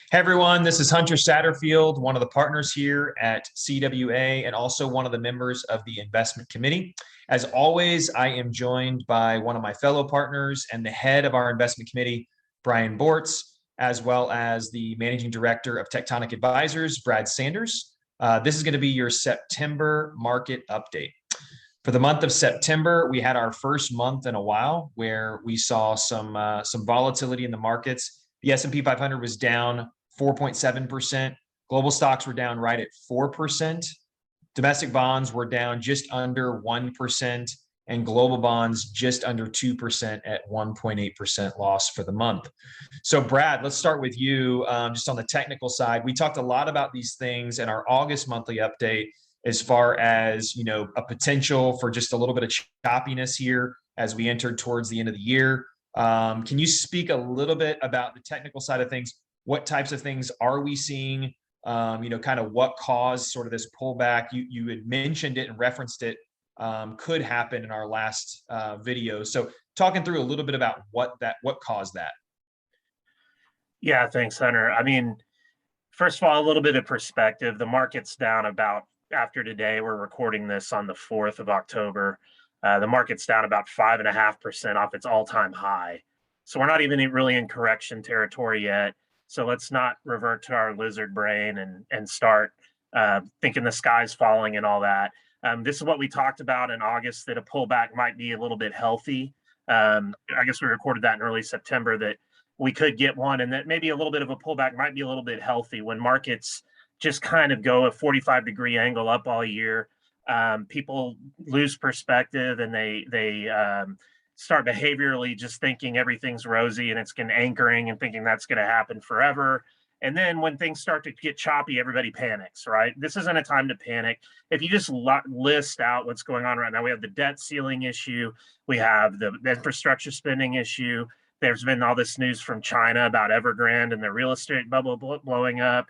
Hey everyone, this is Hunter Satterfield, one of the partners here at CWA and also one of the members of the investment committee. As always, I am joined by one of my fellow partners and the head of our investment committee, Brian Bortz, as well as the managing director of Tectonic Advisors, Brad Sanders. This is going to be your September market update. For the month of September, we had our first month in a while where we saw some volatility in the markets. The S&P 500 was down 4.7%. Global stocks were down right at 4%. Domestic bonds were down just under 1%, and global bonds just under 2% at 1.8% loss for the month. So, Brad, let's start with you just on the technical side. We talked a lot about these things in our August monthly update as far as, a potential for just a little bit of choppiness here as we entered towards the end of the year. Can you speak a little bit about the technical side of things? What types of things are we seeing? Kind of what caused sort of this pullback? You had mentioned it and referenced it could happen in our last video. So talking through a little bit about what caused that. Yeah, thanks, Hunter. I mean, first of all, a little bit of perspective. The market's down about, after today, we're recording this on the 4th of October. The market's down about 5.5% off its all-time high. So we're not even really in correction territory yet. So let's not revert to our lizard brain and start thinking the sky's falling and all that. This is what we talked about in August, that a pullback might be a little bit healthy. I guess we recorded that in early September, that we could get one, and that maybe a little bit of a pullback might be a little bit healthy when markets just kind of go a 45-degree angle up all year. People lose perspective, and they start behaviorally just thinking everything's rosy and it's anchoring and thinking that's going to happen forever. And then when things start to get choppy, everybody panics, right? This isn't a time to panic. If you just list out what's going on right now, we have the debt ceiling issue. We have the infrastructure spending issue. There's been all this news from China about Evergrande and the real estate bubble blowing up.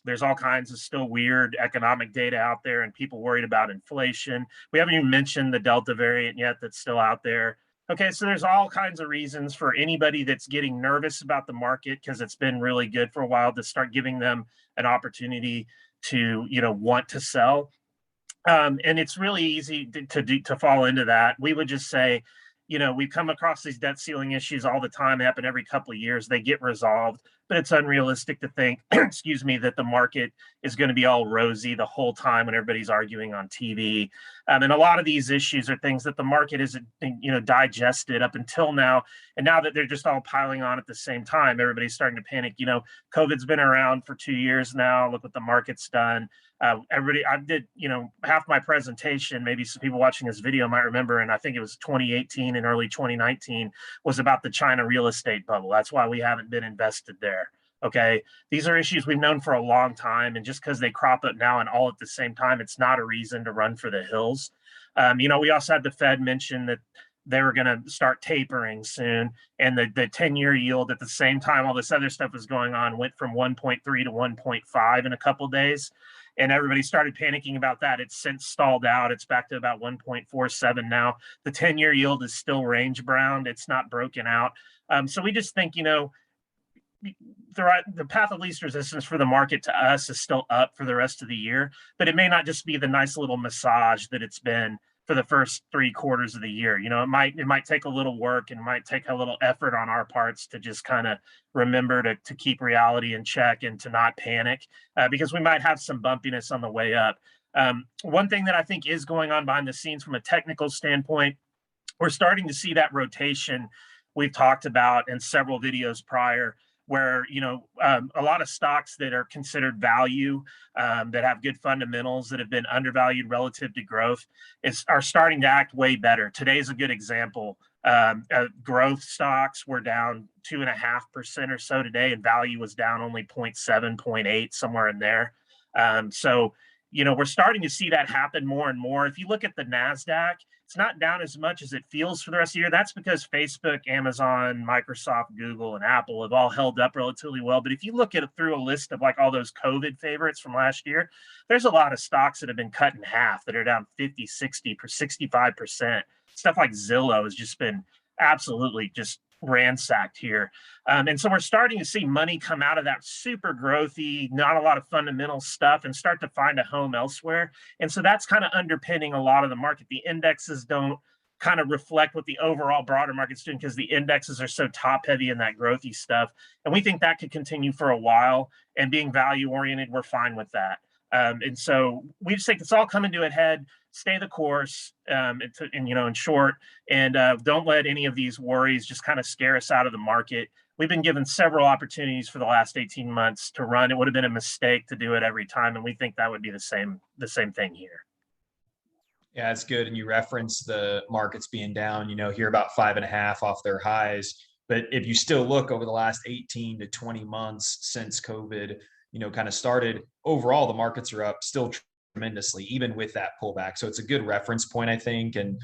There's all kinds of still weird economic data out there and people worried about inflation. We haven't even mentioned the Delta variant yet that's still out there. Okay, so there's all kinds of reasons for anybody that's getting nervous about the market, because it's been really good for a while, to start giving them an opportunity to, want to sell. And it's really easy to fall into that. We would just say, we come across these debt ceiling issues all the time. They happen every couple of years. They get resolved, but it's unrealistic to think, excuse me, that the market is going to be all rosy the whole time when everybody's arguing on TV. And a lot of these issues are things that the market isn't, digested up until now. And now that they're just all piling on at the same time, everybody's starting to panic. COVID's been around for 2 years now. Look what the market's done. I did, half my presentation, maybe some people watching this video might remember, and I think it was 2018 and early 2019, was about the China real estate bubble. That's why we haven't been invested there. Okay. These are issues we've known for a long time. And just because they crop up now and all at the same time, it's not a reason to run for the hills. We also had the Fed mention that they were going to start tapering soon. And the 10-year yield at the same time, all this other stuff was going on, went from 1.3 to 1.5 in a couple of days. And everybody started panicking about that. It's since stalled out. It's back to about 1.47 now. The 10-year yield is still range bound. It's not broken out. So we just think, the path of least resistance for the market to us is still up for the rest of the year, but it may not just be the nice little massage that it's been for the first 3 quarters of the year. It might take a little work and it might take a little effort on our parts to just kind of remember to keep reality in check and to not panic, because we might have some bumpiness on the way up. One thing that I think is going on behind the scenes from a technical standpoint, we're starting to see that rotation we've talked about in several videos prior, where a lot of stocks that are considered value, that have good fundamentals, that have been undervalued relative to growth, are starting to act way better. Today's a good example. Growth stocks were down 2.5% or so today, and value was down only 0.7, 0.8, somewhere in there. So we're starting to see that happen more and more. If you look at the NASDAQ, it's not down as much as it feels for the rest of the year. That's because Facebook, Amazon, Microsoft, Google, and Apple have all held up relatively well. But if you look at it through a list of like all those COVID favorites from last year, there's a lot of stocks that have been cut in half, that are down 50, 60, 65%. Stuff like Zillow has just been absolutely just ransacked here. And so we're starting to see money come out of that super growthy, not a lot of fundamental stuff, and start to find a home elsewhere. And so that's kind of underpinning a lot of the market. The indexes don't kind of reflect what the overall broader market's doing because the indexes are so top heavy in that growthy stuff. And we think that could continue for a while. And being value oriented, we're fine with that. And so we just think it's all coming to a head. Stay the course, in short, and don't let any of these worries just kind of scare us out of the market. We've been given several opportunities for the last 18 months to run. It would have been a mistake to do it every time, and we think that would be the same thing here. Yeah, it's good. And you reference the markets being down, here about 5.5 off their highs. But if you still look over the last 18 to 20 months since COVID, kind of started, overall, the markets are up still tremendously, even with that pullback. So it's a good reference point, I think. And,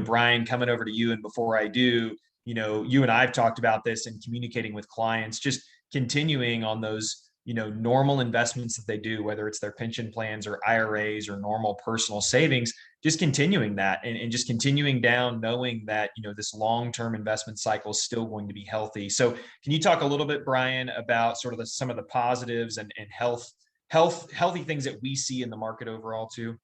Brian, coming over to you, and before I do, you and I've talked about this and communicating with clients, just continuing on those normal investments that they do, whether it's their pension plans or IRAs or normal personal savings, just continuing that and just continuing down, knowing that, this long-term investment cycle is still going to be healthy. So can you talk a little bit, Brian, about sort of some of the positives and healthy things that we see in the market overall too?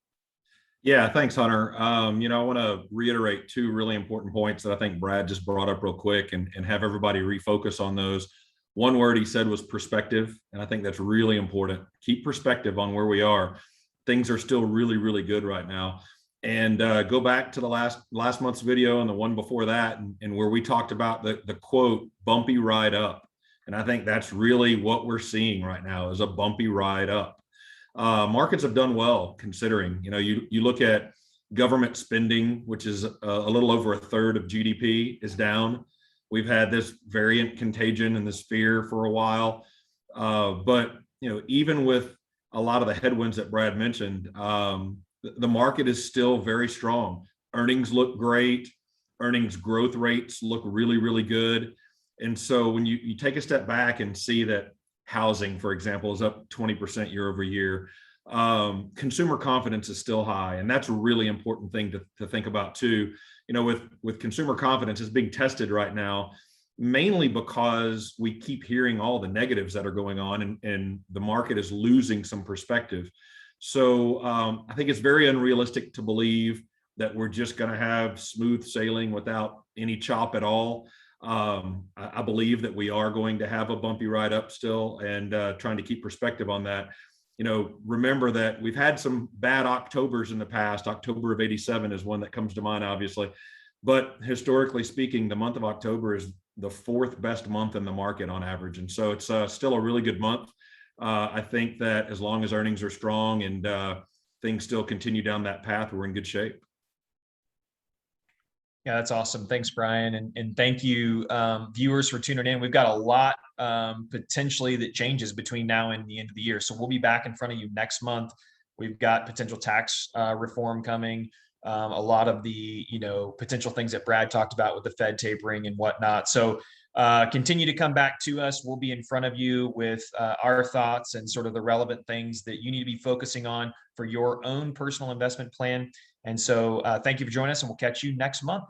Yeah, thanks, Hunter. I want to reiterate two really important points that I think Brad just brought up real quick and have everybody refocus on those. One word he said was perspective, and I think that's really important. Keep perspective on where we are. Things are still really, really good right now. And go back to the last month's video and the one before that, and where we talked about the quote, bumpy ride up. And I think that's really what we're seeing right now is a bumpy ride up. Markets have done well considering, you look at government spending, which is a little over a third of GDP is down. We've had this variant contagion and this fear for a while. But, even with a lot of the headwinds that Brad mentioned, the market is still very strong. Earnings look great. Earnings growth rates look really, really good. And so when you take a step back and see that housing, for example, is up 20% year over year, consumer confidence is still high. And that's a really important thing to think about too. With consumer confidence is being tested right now, mainly because we keep hearing all the negatives that are going on and the market is losing some perspective. So I think it's very unrealistic to believe that we're just going to have smooth sailing without any chop at all. I believe that we are going to have a bumpy ride up still, and trying to keep perspective on that. Remember that we've had some bad Octobers in the past. October of '87 is one that comes to mind, obviously. But historically speaking, the month of October is the fourth best month in the market on average. And so it's still a really good month. I think that as long as earnings are strong and things still continue down that path, we're in good shape. Yeah, that's awesome. Thanks, Brian. And thank you, viewers, for tuning in. We've got a lot potentially that changes between now and the end of the year. So we'll be back in front of you next month. We've got potential tax reform coming, a lot of the potential things that Brad talked about with the Fed tapering and whatnot. So continue to come back to us. We'll be in front of you with our thoughts and sort of the relevant things that you need to be focusing on for your own personal investment plan. And so thank you for joining us, and we'll catch you next month.